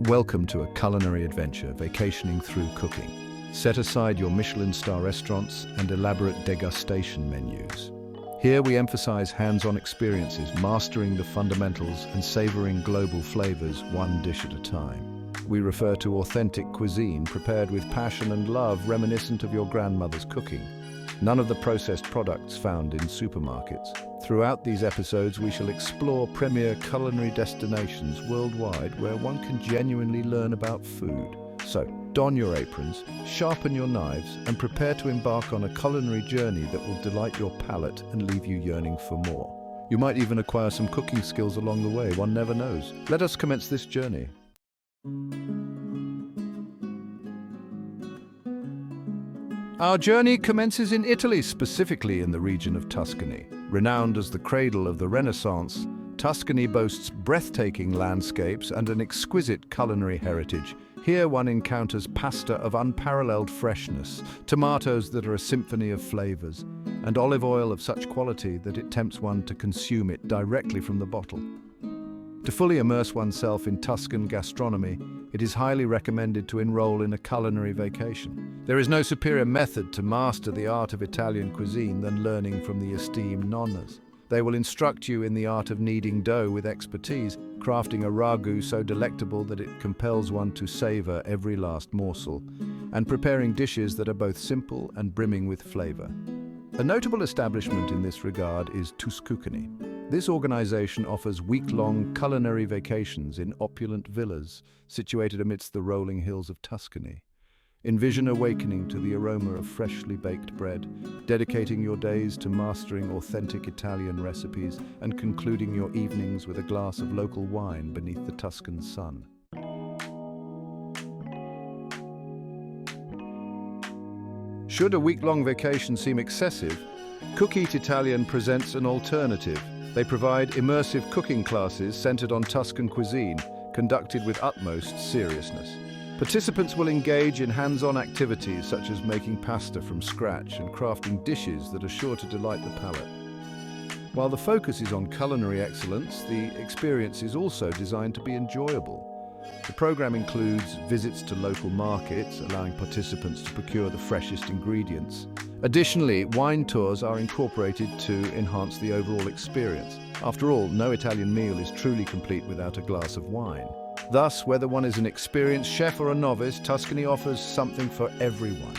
Welcome to a culinary adventure, vacationing through cooking. Set aside your Michelin star restaurants and elaborate degustation menus. Here we emphasize hands-on experiences, mastering the fundamentals and savoring global flavors one dish at a time. We refer to authentic cuisine prepared with passion and love reminiscent of your grandmother's cooking. None of the processed products found in supermarkets. Throughout these episodes, we shall explore premier culinary destinations worldwide where one can genuinely learn about food. So, don your aprons, sharpen your knives, and prepare to embark on a culinary journey that will delight your palate and leave you yearning for more. You might even acquire some cooking skills along the way, one never knows. Let us commence this journey. Our journey commences in Italy, specifically in the region of Tuscany. Renowned as the cradle of the Renaissance, Tuscany boasts breathtaking landscapes and an exquisite culinary heritage. Here one encounters pasta of unparalleled freshness, tomatoes that are a symphony of flavors, and olive oil of such quality that it tempts one to consume it directly from the bottle. To fully immerse oneself in Tuscan gastronomy, it is highly recommended to enroll in a culinary vacation. There is no superior method to master the art of Italian cuisine than learning from the esteemed nonnas. They will instruct you in the art of kneading dough with expertise, crafting a ragu so delectable that it compels one to savor every last morsel, and preparing dishes that are both simple and brimming with flavor. A notable establishment in this regard is Cuisine. This organization offers week-long culinary vacations in opulent villas situated amidst the rolling hills of Tuscany. Envision awakening to the aroma of freshly baked bread, dedicating your days to mastering authentic Italian recipes, and concluding your evenings with a glass of local wine beneath the Tuscan sun. Should a week-long vacation seem excessive, Cook Eat Italian presents an alternative. They provide immersive cooking classes centered on Tuscan cuisine, conducted with utmost seriousness. Participants will engage in hands-on activities such as making pasta from scratch and crafting dishes that are sure to delight the palate. While the focus is on culinary excellence, the experience is also designed to be enjoyable. The program includes visits to local markets, allowing participants to procure the freshest ingredients. Additionally, wine tours are incorporated to enhance the overall experience. After all, no Italian meal is truly complete without a glass of wine. Thus, whether one is an experienced chef or a novice, Tuscany offers something for everyone.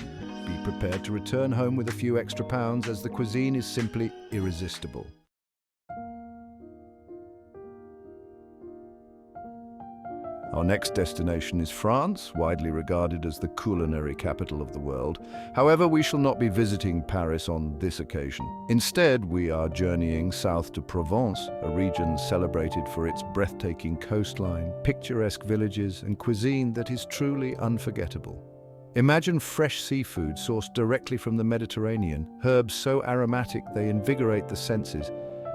Be prepared to return home with a few extra pounds, as the cuisine is simply irresistible. Our next destination is France, widely regarded as the culinary capital of the world. However, we shall not be visiting Paris on this occasion. Instead, we are journeying south to Provence, a region celebrated for its breathtaking coastline, picturesque villages, and cuisine that is truly unforgettable. Imagine fresh seafood sourced directly from the Mediterranean, herbs so aromatic they invigorate the senses,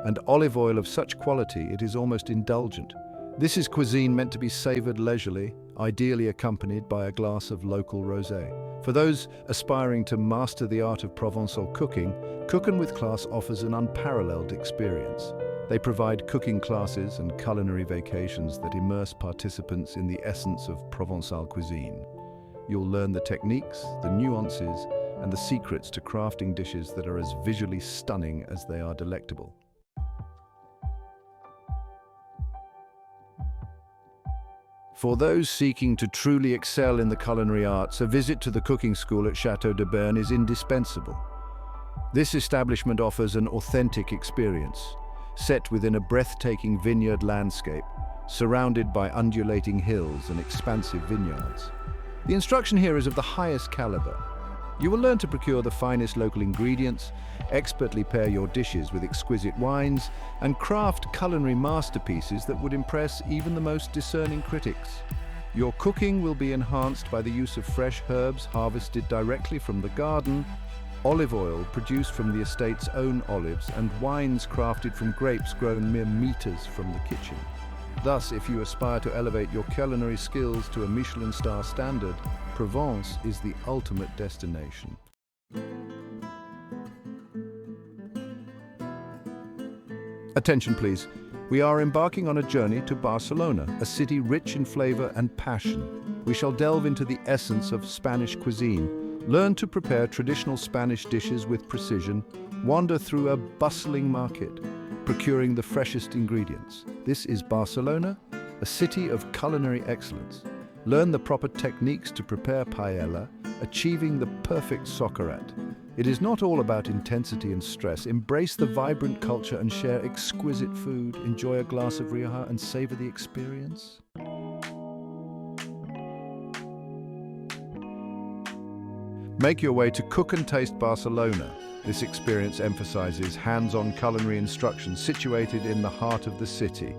and olive oil of such quality it is almost indulgent. This is cuisine meant to be savored leisurely, ideally accompanied by a glass of local rosé. For those aspiring to master the art of Provençal cooking, Cookin' with Class offers an unparalleled experience. They provide cooking classes and culinary vacations that immerse participants in the essence of Provençal cuisine. You'll learn the techniques, the nuances, and the secrets to crafting dishes that are as visually stunning as they are delectable. For those seeking to truly excel in the culinary arts, a visit to the cooking school at Château de Berne is indispensable. This establishment offers an authentic experience, set within a breathtaking vineyard landscape, surrounded by undulating hills and expansive vineyards. The instruction here is of the highest caliber. You will learn to procure the finest local ingredients, expertly pair your dishes with exquisite wines, and craft culinary masterpieces that would impress even the most discerning critics. Your cooking will be enhanced by the use of fresh herbs harvested directly from the garden, olive oil produced from the estate's own olives, and wines crafted from grapes grown mere meters from the kitchen. Thus, if you aspire to elevate your culinary skills to a Michelin star standard, Provence is the ultimate destination. Attention please, we are embarking on a journey to Barcelona, a city rich in flavor and passion. We shall delve into the essence of Spanish cuisine, learn to prepare traditional Spanish dishes with precision, wander through a bustling market, procuring the freshest ingredients. This is Barcelona, a city of culinary excellence. Learn the proper techniques to prepare paella, achieving the perfect soccerat. It is not all about intensity and stress. Embrace the vibrant culture and share exquisite food. Enjoy a glass of Rioja and savor the experience. Make your way to Cook and Taste Barcelona. This experience emphasizes hands-on culinary instruction situated in the heart of the city.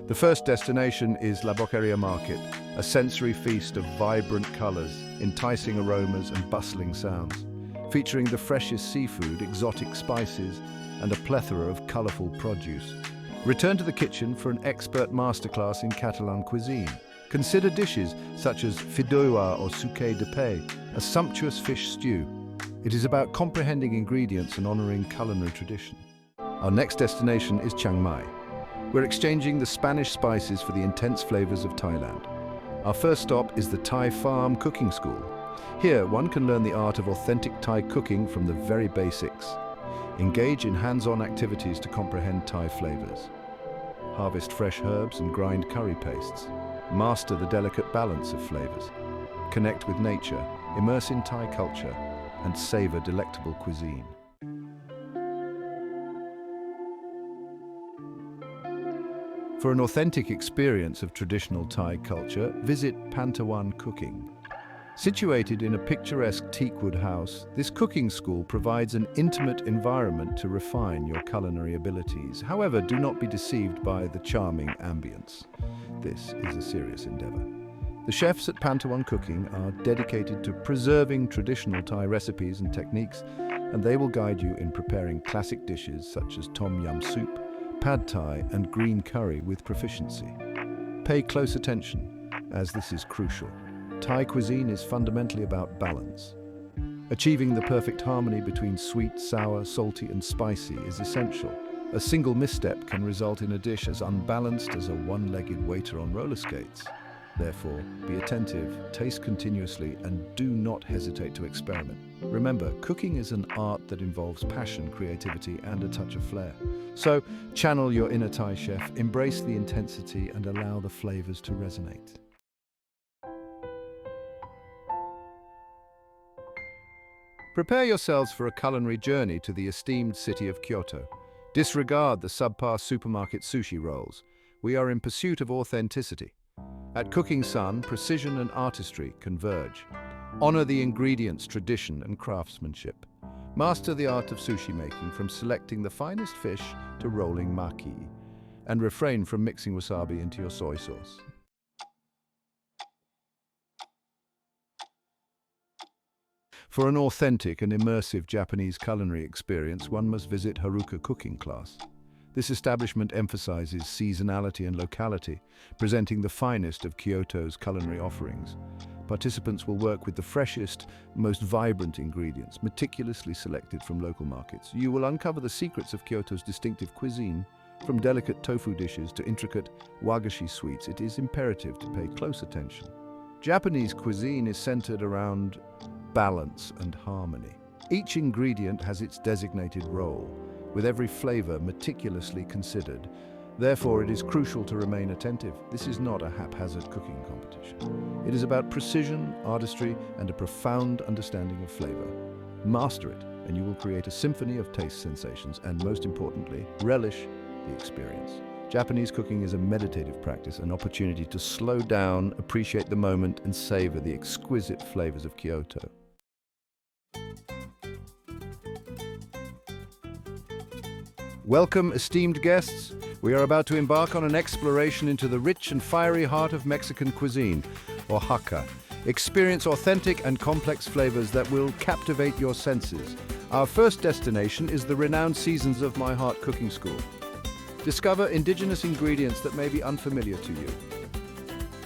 The first destination is La Boqueria Market, a sensory feast of vibrant colors, enticing aromas and bustling sounds, featuring the freshest seafood, exotic spices, and a plethora of colorful produce. Return to the kitchen for an expert masterclass in Catalan cuisine. Consider dishes such as fideuà or suquet de peix, a sumptuous fish stew. It is about comprehending ingredients and honoring culinary tradition. Our next destination is Chiang Mai. We're exchanging the Spanish spices for the intense flavors of Thailand. Our first stop is the Thai Farm Cooking School. Here, one can learn the art of authentic Thai cooking from the very basics. Engage in hands-on activities to comprehend Thai flavors. Harvest fresh herbs and grind curry pastes. Master the delicate balance of flavors. Connect with nature, immerse in Thai culture, and savor delectable cuisine. For an authentic experience of traditional Thai culture, visit Pantawan Cooking. Situated in a picturesque teakwood house, this cooking school provides an intimate environment to refine your culinary abilities. However, do not be deceived by the charming ambience. This is a serious endeavor. The chefs at Pantawan Cooking are dedicated to preserving traditional Thai recipes and techniques, and they will guide you in preparing classic dishes such as tom yum soup, pad thai, and green curry with proficiency. Pay close attention, as this is crucial. Thai cuisine is fundamentally about balance. Achieving the perfect harmony between sweet, sour, salty, and spicy is essential. A single misstep can result in a dish as unbalanced as a one-legged waiter on roller skates. Therefore, be attentive, taste continuously, and do not hesitate to experiment. Remember, cooking is an art that involves passion, creativity, and a touch of flair. So, channel your inner Thai chef, embrace the intensity, and allow the flavors to resonate. Prepare yourselves for a culinary journey to the esteemed city of Kyoto. Disregard the subpar supermarket sushi rolls. We are in pursuit of authenticity. At Cooking Sun, precision and artistry converge. Honor the ingredients, tradition, and craftsmanship. Master the art of sushi making, from selecting the finest fish to rolling maki. And refrain from mixing wasabi into your soy sauce. For an authentic and immersive Japanese culinary experience, one must visit Haruka Cooking Class. This establishment emphasizes seasonality and locality, presenting the finest of Kyoto's culinary offerings. Participants will work with the freshest, most vibrant ingredients, meticulously selected from local markets. You will uncover the secrets of Kyoto's distinctive cuisine. From delicate tofu dishes to intricate wagashi sweets, it is imperative to pay close attention. Japanese cuisine is centered around balance and harmony. Each ingredient has its designated role, with every flavor meticulously considered. Therefore, it is crucial to remain attentive. This is not a haphazard cooking competition. It is about precision, artistry, and a profound understanding of flavor. Master it, and you will create a symphony of taste sensations, and most importantly, relish the experience. Japanese cooking is a meditative practice, an opportunity to slow down, appreciate the moment, and savor the exquisite flavors of Kyoto. Welcome, esteemed guests. We are about to embark on an exploration into the rich and fiery heart of Mexican cuisine, Oaxaca. Experience authentic and complex flavors that will captivate your senses. Our first destination is the renowned Seasons of My Heart Cooking School. Discover indigenous ingredients that may be unfamiliar to you.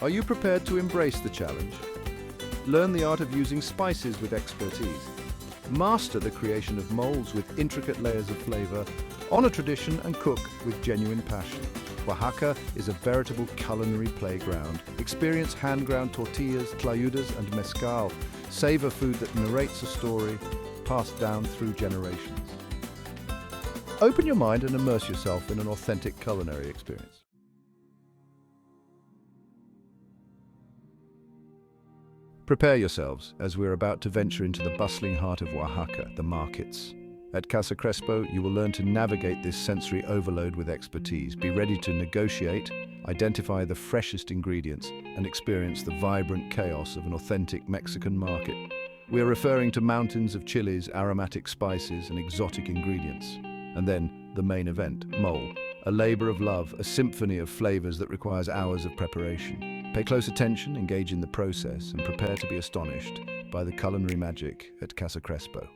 Are you prepared to embrace the challenge? Learn the art of using spices with expertise. Master the creation of molds with intricate layers of flavor, Honor tradition and cook with genuine passion. Oaxaca is a veritable culinary playground. Experience hand-ground tortillas, tlayudas, and mezcal. Savor food that narrates a story passed down through generations. Open your mind and immerse yourself in an authentic culinary experience. Prepare yourselves as we're about to venture into the bustling heart of Oaxaca, the markets. At Casa Crespo, you will learn to navigate this sensory overload with expertise. Be ready to negotiate, identify the freshest ingredients, and experience the vibrant chaos of an authentic Mexican market. We are referring to mountains of chilies, aromatic spices, and exotic ingredients. And then, the main event, mole, a labor of love, a symphony of flavors that requires hours of preparation. Pay close attention, engage in the process, and prepare to be astonished by the culinary magic at Casa Crespo.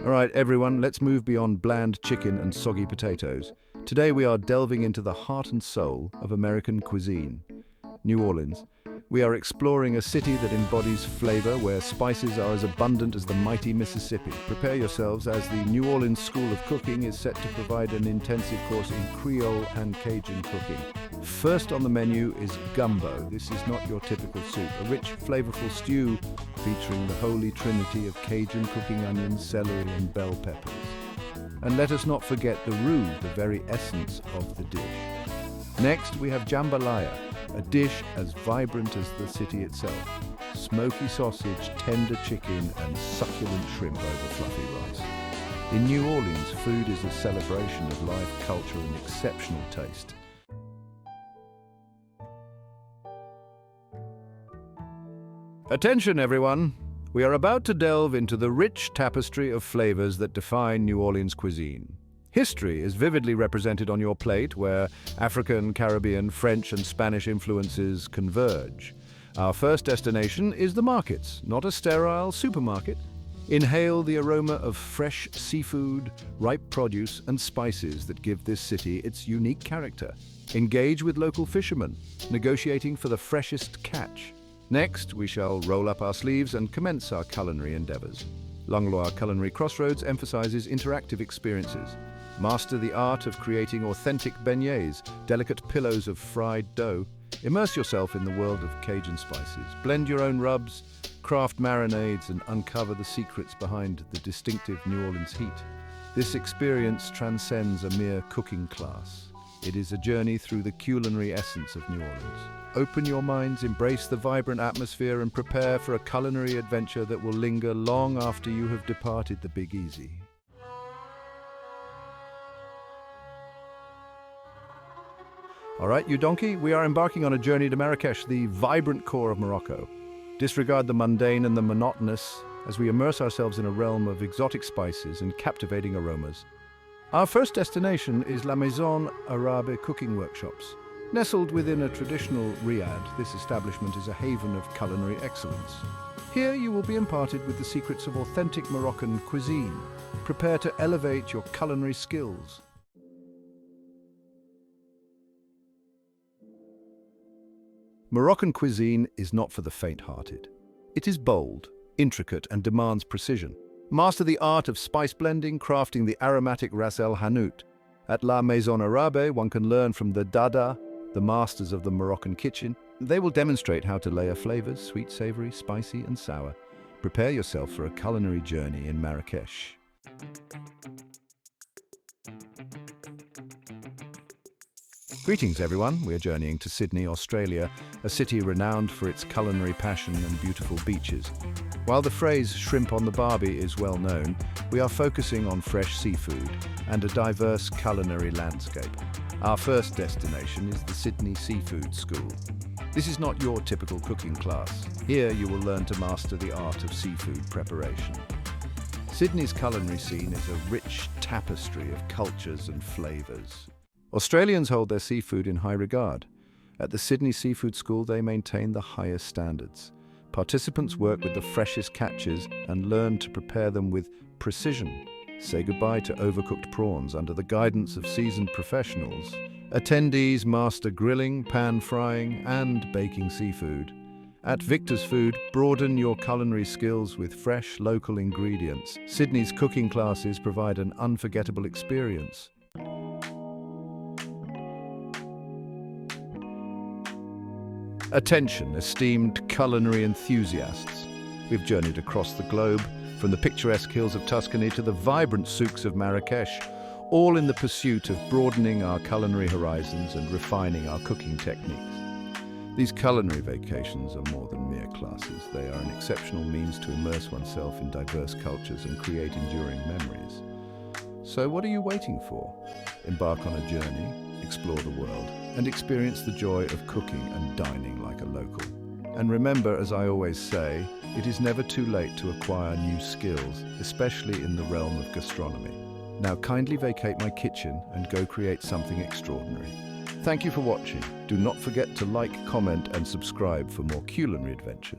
All right, everyone, let's move beyond bland chicken and soggy potatoes. Today we are delving into the heart and soul of American cuisine, New Orleans. We are exploring a city that embodies flavor, where spices are as abundant as the mighty Mississippi. Prepare yourselves, as the New Orleans School of Cooking is set to provide an intensive course in Creole and Cajun cooking. First on the menu is gumbo. This is not your typical soup, a rich, flavorful stew featuring the holy trinity of Cajun cooking onions, celery, and bell peppers. And let us not forget the roux, the very essence of the dish. Next, we have jambalaya, a dish as vibrant as the city itself. Smoky sausage, tender chicken, and succulent shrimp over fluffy rice. In New Orleans, food is a celebration of live culture and exceptional taste. Attention, everyone! We are about to delve into the rich tapestry of flavors that define New Orleans cuisine. History is vividly represented on your plate, where African, Caribbean, French, and Spanish influences converge. Our first destination is the markets, not a sterile supermarket. Inhale the aroma of fresh seafood, ripe produce, and spices that give this city its unique character. Engage with local fishermen, negotiating for the freshest catch. Next, we shall roll up our sleeves and commence our culinary endeavors. Langlois Culinary Crossroads emphasizes interactive experiences. Master the art of creating authentic beignets, delicate pillows of fried dough. Immerse yourself in the world of Cajun spices. Blend your own rubs, craft marinades, and uncover the secrets behind the distinctive New Orleans heat. This experience transcends a mere cooking class. It is a journey through the culinary essence of New Orleans. Open your minds, embrace the vibrant atmosphere, and prepare for a culinary adventure that will linger long after you have departed the Big Easy. All right, you donkey, we are embarking on a journey to Marrakesh, the vibrant core of Morocco. Disregard the mundane and the monotonous as we immerse ourselves in a realm of exotic spices and captivating aromas. Our first destination is La Maison Arabe Cooking Workshops. Nestled within a traditional riad, this establishment is a haven of culinary excellence. Here you will be imparted with the secrets of authentic Moroccan cuisine. Prepare to elevate your culinary skills. Moroccan cuisine is not for the faint-hearted. It is bold, intricate, and demands precision. Master the art of spice blending, crafting the aromatic ras el hanout. At La Maison Arabe, one can learn from the Dada, the masters of the Moroccan kitchen. They will demonstrate how to layer flavors, sweet, savory, spicy, and sour. Prepare yourself for a culinary journey in Marrakesh. Greetings, everyone. We're journeying to Sydney, Australia, a city renowned for its culinary passion and beautiful beaches. While the phrase shrimp on the barbie is well known, we are focusing on fresh seafood and a diverse culinary landscape. Our first destination is the Sydney Seafood School. This is not your typical cooking class. Here you will learn to master the art of seafood preparation. Sydney's culinary scene is a rich tapestry of cultures and flavors. Australians hold their seafood in high regard. At the Sydney Seafood School, they maintain the highest standards. Participants work with the freshest catches and learn to prepare them with precision. Say goodbye to overcooked prawns under the guidance of seasoned professionals. Attendees master grilling, pan frying, and baking seafood. At Victor's Food, broaden your culinary skills with fresh, local ingredients. Sydney's cooking classes provide an unforgettable experience. Attention, esteemed culinary enthusiasts. We've journeyed across the globe, from the picturesque hills of Tuscany to the vibrant souks of Marrakesh, all in the pursuit of broadening our culinary horizons and refining our cooking techniques. These culinary vacations are more than mere classes. They are an exceptional means to immerse oneself in diverse cultures and create enduring memories. So what are you waiting for? Embark on a journey, explore the world, and experience the joy of cooking and dining like a local. And remember, as I always say, it is never too late to acquire new skills, especially in the realm of gastronomy. Now kindly vacate my kitchen and go create something extraordinary. Thank you for watching. Do not forget to like, comment, and subscribe for more culinary adventures.